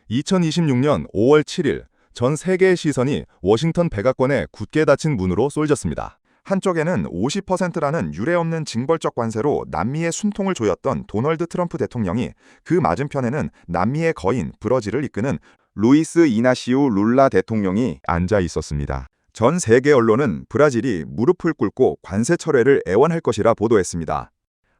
2026년 5월 7일 전 세계의 시선이 워싱턴 백악관의 굳게 닫힌 문으로 쏠렸습니다. 한쪽에는 50%라는 유례없는 징벌적 관세로 남미의 숨통을 조였던 도널드 트럼프 대통령이, 그 맞은편에는 남미의 거인 브러질을 이끄는 루이스 이나시우 룰라 대통령이 앉아 있었습니다. 전 세계 언론은 브라질이 무릎을 꿇고 관세 철회를 애원할 것이라 보도했습니다.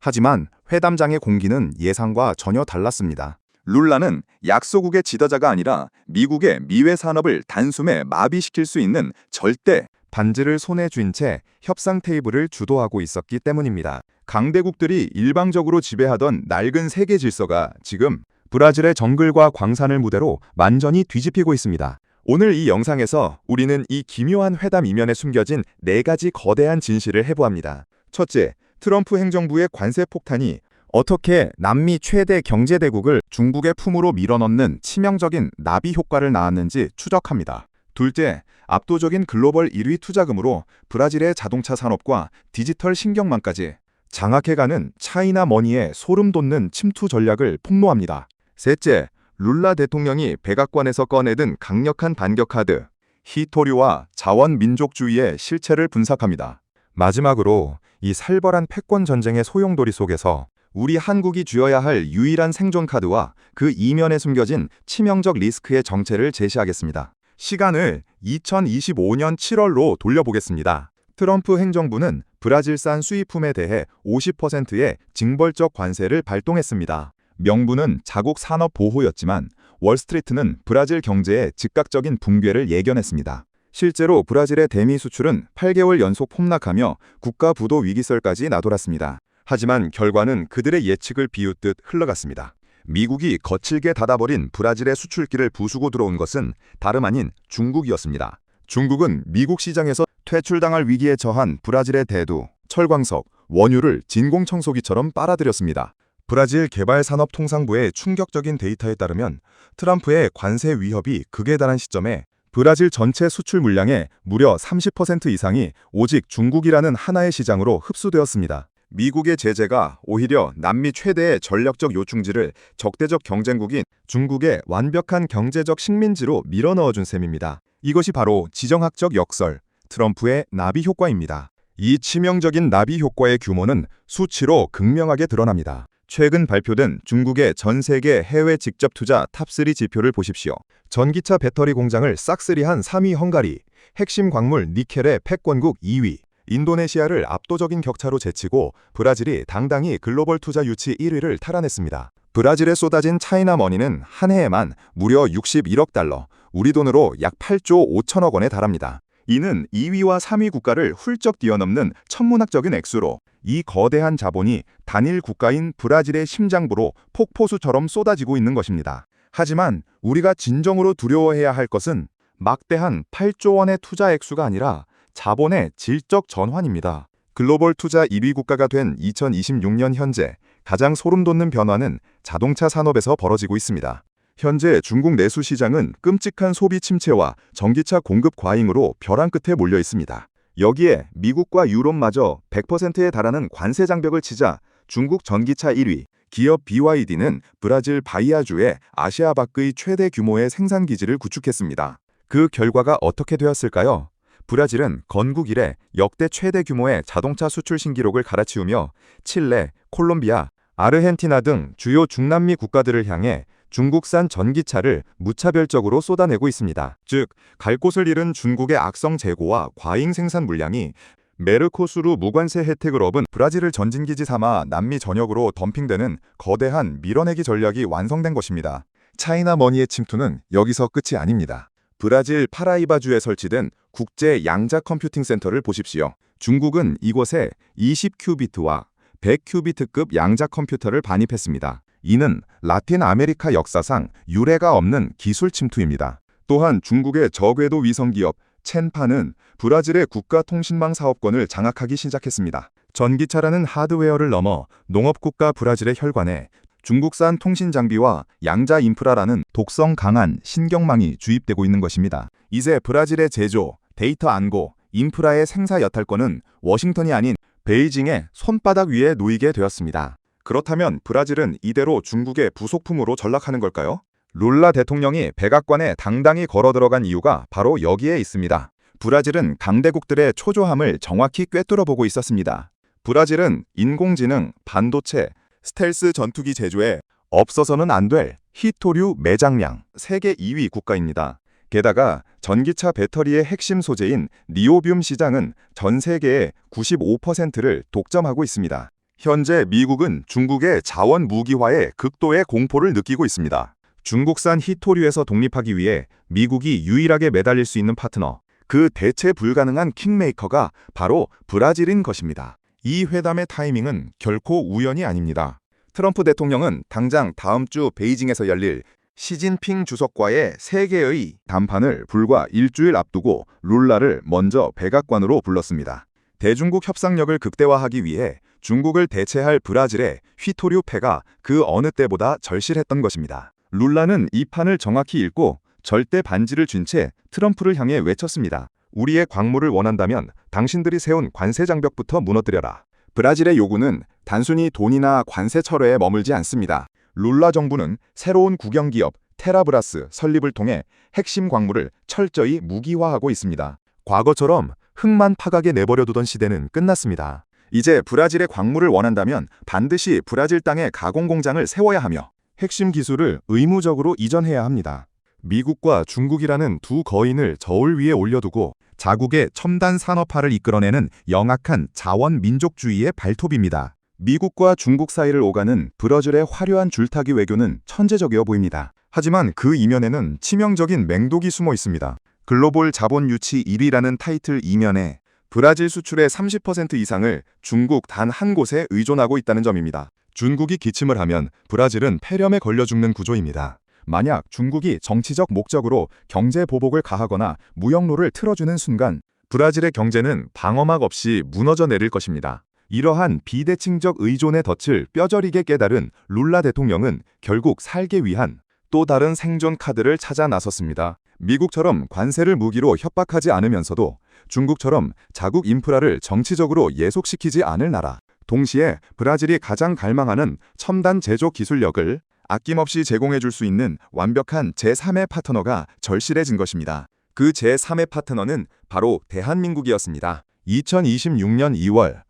하지만 회담장의 공기는 예상과 전혀 달랐습니다. 룰라는 약소국의 지도자가 아니라 미국의 미외 산업을 단숨에 마비시킬 수 있는 절대 반지를 손에 쥔 채 협상 테이블을 주도하고 있었기 때문입니다. 강대국들이 일방적으로 지배하던 낡은 세계 질서가 지금 브라질의 정글과 광산을 무대로 완전히 뒤집히고 있습니다. 오늘 이 영상에서 우리는 이 기묘한 회담 이면에 숨겨진 4가지 거대한 진실을 해부합니다. 첫째, 트럼프 행정부의 관세 폭탄이 어떻게 남미 최대 경제대국을 중국의 품으로 밀어넣는 치명적인 나비 효과를 낳았는지 추적합니다. 둘째, 압도적인 글로벌 1위 투자금으로 브라질의 자동차 산업과 디지털 신경망까지 장악해가는 차이나 머니의 소름 돋는 침투 전략을 폭로합니다. 셋째, 룰라 대통령이 백악관에서 꺼내든 강력한 반격 카드, 히토류와 자원민족주의의 실체를 분석합니다. 마지막으로 이 살벌한 패권 전쟁의 소용돌이 속에서 우리 한국이 쥐어야 할 유일한 생존 카드와 그 이면에 숨겨진 치명적 리스크의 정체를 제시하겠습니다. 시간을 2025년 7월로 돌려보겠습니다. 트럼프 행정부는 브라질산 수입품에 대해 50%의 징벌적 관세를 발동했습니다. 명분은 자국 산업 보호였지만 월스트리트는 브라질 경제의 즉각적인 붕괴를 예견했습니다. 실제로 브라질의 대미 수출은 8개월 연속 폭락하며 국가 부도 위기설까지 나돌았습니다. 하지만 결과는 그들의 예측을 비웃듯 흘러갔습니다. 미국이 거칠게 닫아버린 브라질의 수출길을 부수고 들어온 것은 다름 아닌 중국이었습니다. 중국은 미국 시장에서 퇴출당할 위기에 처한 브라질의 대두, 철광석, 원유를 진공청소기처럼 빨아들였습니다. 브라질 개발산업통상부의 충격적인 데이터에 따르면 트럼프의 관세 위협이 극에 달한 시점에 브라질 전체 수출 물량의 무려 30% 이상이 오직 중국이라는 하나의 시장으로 흡수되었습니다. 미국의 제재가 오히려 남미 최대의 전략적 요충지를 적대적 경쟁국인 중국의 완벽한 경제적 식민지로 밀어넣어준 셈입니다. 이것이 바로 지정학적 역설, 트럼프의 나비 효과입니다. 이 치명적인 나비 효과의 규모는 수치로 극명하게 드러납니다. 최근 발표된 중국의 전 세계 해외 직접 투자 탑3 지표를 보십시오. 전기차 배터리 공장을 싹쓸이한 3위 헝가리, 핵심 광물 니켈의 패권국 2위, 인도네시아를 압도적인 격차로 제치고 브라질이 당당히 글로벌 투자 유치 1위를 탈환했습니다. 브라질에 쏟아진 차이나 머니는 한 해에만 무려 61억 달러, 우리 돈으로 약 8조 5천억 원에 달합니다. 이는 2위와 3위 국가를 훌쩍 뛰어넘는 천문학적인 액수로 이 거대한 자본이 단일 국가인 브라질의 심장부로 폭포수처럼 쏟아지고 있는 것입니다. 하지만 우리가 진정으로 두려워해야 할 것은 막대한 8조 원의 투자 액수가 아니라 자본의 질적 전환입니다. 글로벌 투자 1위 국가가 된 2026년 현재 가장 소름돋는 변화는 자동차 산업에서 벌어지고 있습니다. 현재 중국 내수 시장은 끔찍한 소비 침체와 전기차 공급 과잉으로 벼랑 끝에 몰려 있습니다. 여기에 미국과 유럽마저 100%에 달하는 관세 장벽을 치자 중국 전기차 1위, 기업 BYD는 브라질 바이아주에 아시아 밖의 최대 규모의 생산 기지를 구축했습니다. 그 결과가 어떻게 되었을까요? 브라질은 건국 이래 역대 최대 규모의 자동차 수출 신기록을 갈아치우며 칠레, 콜롬비아, 아르헨티나 등 주요 중남미 국가들을 향해 중국산 전기차를 무차별적으로 쏟아내고 있습니다. 즉, 갈 곳을 잃은 중국의 악성 재고와 과잉 생산 물량이 메르코수르 무관세 혜택을 얻은 브라질을 전진기지 삼아 남미 전역으로 덤핑되는 거대한 밀어내기 전략이 완성된 것입니다. 차이나 머니의 침투는 여기서 끝이 아닙니다. 브라질 파라이바주에 설치된 국제 양자 컴퓨팅 센터를 보십시오. 중국은 이곳에 20큐비트와 100큐비트급 양자 컴퓨터를 반입했습니다. 이는 라틴 아메리카 역사상 유례가 없는 기술 침투입니다. 또한 중국의 저궤도 위성기업 첸파는 브라질의 국가통신망 사업권을 장악하기 시작했습니다. 전기차라는 하드웨어를 넘어 농업국가 브라질의 혈관에 중국산 통신 장비와 양자 인프라라는 독성 강한 신경망이 주입되고 있는 것입니다. 이제 브라질의 제조, 데이터 안고, 인프라의 생사 여탈권은 워싱턴이 아닌 베이징의 손바닥 위에 놓이게 되었습니다. 그렇다면 브라질은 이대로 중국의 부속품으로 전락하는 걸까요? 룰라 대통령이 백악관에 당당히 걸어 들어간 이유가 바로 여기에 있습니다. 브라질은 강대국들의 초조함을 정확히 꿰뚫어 보고 있었습니다. 브라질은 인공지능, 반도체, 스텔스 전투기 제조에 없어서는 안 될 히토류 매장량 세계 2위 국가입니다. 게다가 전기차 배터리의 핵심 소재인 니오뷴 시장은 전 세계의 95%를 독점하고 있습니다. 현재 미국은 중국의 자원 무기화에 극도의 공포를 느끼고 있습니다. 중국산 히토류에서 독립하기 위해 미국이 유일하게 매달릴 수 있는 파트너, 그 대체 불가능한 킹메이커가 바로 브라질인 것입니다. 이 회담의 타이밍은 결코 우연이 아닙니다. 트럼프 대통령은 당장 다음 주 베이징에서 열릴 시진핑 주석과의 세계의 담판을 불과 일주일 앞두고 룰라를 먼저 백악관으로 불렀습니다. 대중국 협상력을 극대화하기 위해 중국을 대체할 브라질의 휘토류 패가 그 어느 때보다 절실했던 것입니다. 룰라는 이 판을 정확히 읽고 절대 반지를 쥔 채 트럼프를 향해 외쳤습니다. 우리의 광물을 원한다면 당신들이 세운 관세 장벽부터 무너뜨려라. 브라질의 요구는 단순히 돈이나 관세 철회에 머물지 않습니다. 룰라 정부는 새로운 국영기업 테라브라스 설립을 통해 핵심 광물을 철저히 무기화하고 있습니다. 과거처럼 흙만 파각에 내버려두던 시대는 끝났습니다. 이제 브라질의 광물을 원한다면 반드시 브라질 땅에 가공 공장을 세워야 하며 핵심 기술을 의무적으로 이전해야 합니다. 미국과 중국이라는 두 거인을 저울 위에 올려두고 자국의 첨단 산업화를 이끌어내는 영악한 자원 민족주의의 발톱입니다. 미국과 중국 사이를 오가는 브라질의 화려한 줄타기 외교는 천재적이어 보입니다. 하지만 그 이면에는 치명적인 맹독이 숨어 있습니다. 글로벌 자본 유치 1위라는 타이틀 이면에 브라질 수출의 30% 이상을 중국 단 한 곳에 의존하고 있다는 점입니다. 중국이 기침을 하면 브라질은 폐렴에 걸려 죽는 구조입니다. 만약 중국이 정치적 목적으로 경제 보복을 가하거나 무역로를 틀어주는 순간 브라질의 경제는 방어막 없이 무너져 내릴 것입니다. 이러한 비대칭적 의존의 덫을 뼈저리게 깨달은 룰라 대통령은 결국 살기 위한 또 다른 생존 카드를 찾아 나섰습니다. 미국처럼 관세를 무기로 협박하지 않으면서도 중국처럼 자국 인프라를 정치적으로 예속시키지 않을 나라. 동시에 브라질이 가장 갈망하는 첨단 제조 기술력을 아낌없이 제공해줄 수 있는 완벽한 제3의 파트너가 절실해진 것입니다. 그 제3의 파트너는 바로 대한민국이었습니다. 2026년 2월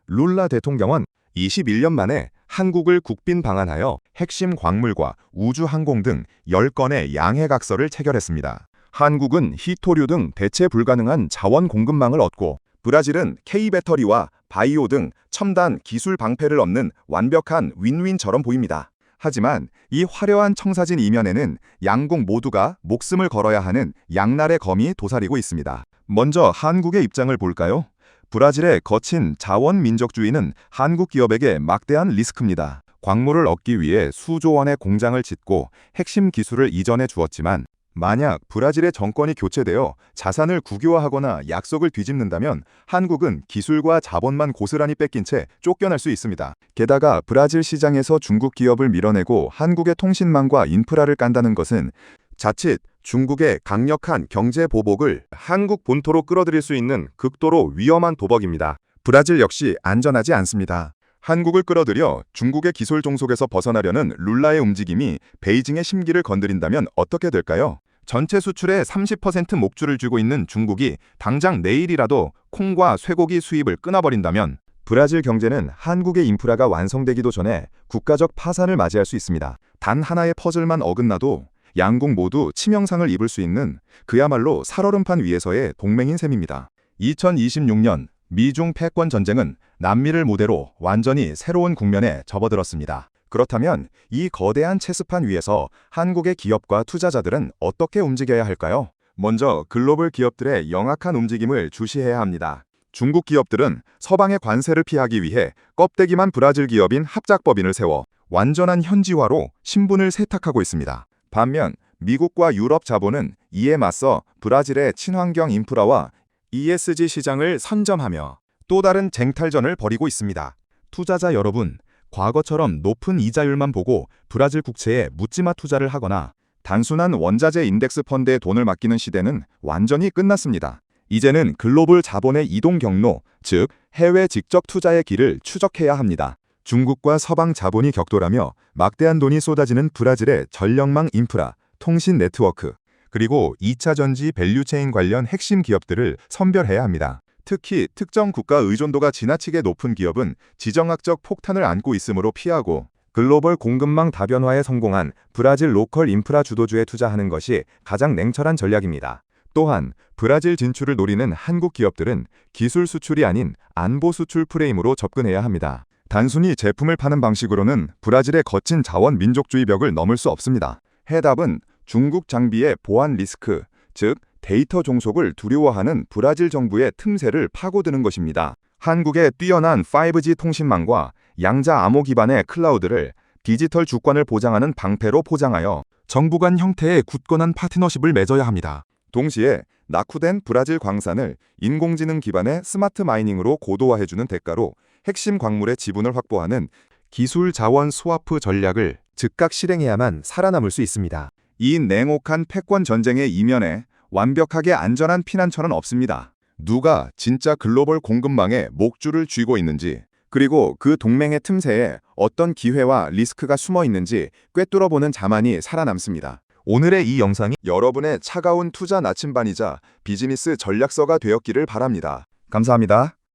룰라 대통령은 21년 만에 한국을 국빈 방한하여 핵심 광물과 우주항공 등 10건의 양해각서를 체결했습니다. 한국은 히토류 등 대체 불가능한 자원 공급망을 얻고 브라질은 K배터리와 바이오 등 첨단 기술 방패를 얻는 완벽한 윈윈처럼 보입니다. 하지만 이 화려한 청사진 이면에는 양국 모두가 목숨을 걸어야 하는 양날의 검이 도사리고 있습니다. 먼저 한국의 입장을 볼까요? 브라질의 거친 자원 민족주의는 한국 기업에게 막대한 리스크입니다. 광물을 얻기 위해 수조 원의 공장을 짓고 핵심 기술을 이전해 주었지만 만약 브라질의 정권이 교체되어 자산을 국유화하거나 약속을 뒤집는다면 한국은 기술과 자본만 고스란히 뺏긴 채 쫓겨날 수 있습니다. 게다가 브라질 시장에서 중국 기업을 밀어내고 한국의 통신망과 인프라를 깐다는 것은 자칫 중국의 강력한 경제 보복을 한국 본토로 끌어들일 수 있는 극도로 위험한 도박입니다. 브라질 역시 안전하지 않습니다. 한국을 끌어들여 중국의 기술 종속에서 벗어나려는 룰라의 움직임이 베이징의 심기를 건드린다면 어떻게 될까요? 전체 수출의 30% 목줄을 쥐고 있는 중국이 당장 내일이라도 콩과 쇠고기 수입을 끊어버린다면 브라질 경제는 한국의 인프라가 완성되기도 전에 국가적 파산을 맞이할 수 있습니다. 단 하나의 퍼즐만 어긋나도 양국 모두 치명상을 입을 수 있는 그야말로 살얼음판 위에서의 동맹인 셈입니다. 2026년 미중 패권 전쟁은 남미를 무대로 완전히 새로운 국면에 접어들었습니다. 그렇다면 이 거대한 체스판 위에서 한국의 기업과 투자자들은 어떻게 움직여야 할까요? 먼저 글로벌 기업들의 영악한 움직임을 주시해야 합니다. 중국 기업들은 서방의 관세를 피하기 위해 껍데기만 브라질 기업인 합작법인을 세워 완전한 현지화로 신분을 세탁하고 있습니다. 반면 미국과 유럽 자본은 이에 맞서 브라질의 친환경 인프라와 ESG 시장을 선점하며 또 다른 쟁탈전을 벌이고 있습니다. 투자자 여러분, 과거처럼 높은 이자율만 보고 브라질 국채에 묻지마 투자를 하거나 단순한 원자재 인덱스 펀드에 돈을 맡기는 시대는 완전히 끝났습니다. 이제는 글로벌 자본의 이동 경로, 즉 해외 직접 투자의 길을 추적해야 합니다. 중국과 서방 자본이 격돌하며 막대한 돈이 쏟아지는 브라질의 전력망 인프라, 통신 네트워크, 그리고 2차 전지 밸류체인 관련 핵심 기업들을 선별해야 합니다. 특히 특정 국가 의존도가 지나치게 높은 기업은 지정학적 폭탄을 안고 있으므로 피하고, 글로벌 공급망 다변화에 성공한 브라질 로컬 인프라 주도주에 투자하는 것이 가장 냉철한 전략입니다. 또한 브라질 진출을 노리는 한국 기업들은 기술 수출이 아닌 안보 수출 프레임으로 접근해야 합니다. 단순히 제품을 파는 방식으로는 브라질의 거친 자원 민족주의 벽을 넘을 수 없습니다. 해답은 중국 장비의 보안 리스크, 즉 데이터 종속을 두려워하는 브라질 정부의 틈새를 파고드는 것입니다. 한국의 뛰어난 5G 통신망과 양자 암호 기반의 클라우드를 디지털 주권을 보장하는 방패로 포장하여 정부 간 형태의 굳건한 파트너십을 맺어야 합니다. 동시에 낙후된 브라질 광산을 인공지능 기반의 스마트 마이닝으로 고도화해주는 대가로 핵심 광물의 지분을 확보하는 기술 자원 스와프 전략을 즉각 실행해야만 살아남을 수 있습니다. 이 냉혹한 패권 전쟁의 이면에 완벽하게 안전한 피난처는 없습니다. 누가 진짜 글로벌 공급망에 목줄을 쥐고 있는지, 그리고 그 동맹의 틈새에 어떤 기회와 리스크가 숨어 있는지 꿰뚫어보는 자만이 살아남습니다. 오늘의 이 영상이 여러분의 차가운 투자 나침반이자 비즈니스 전략서가 되었기를 바랍니다. 감사합니다.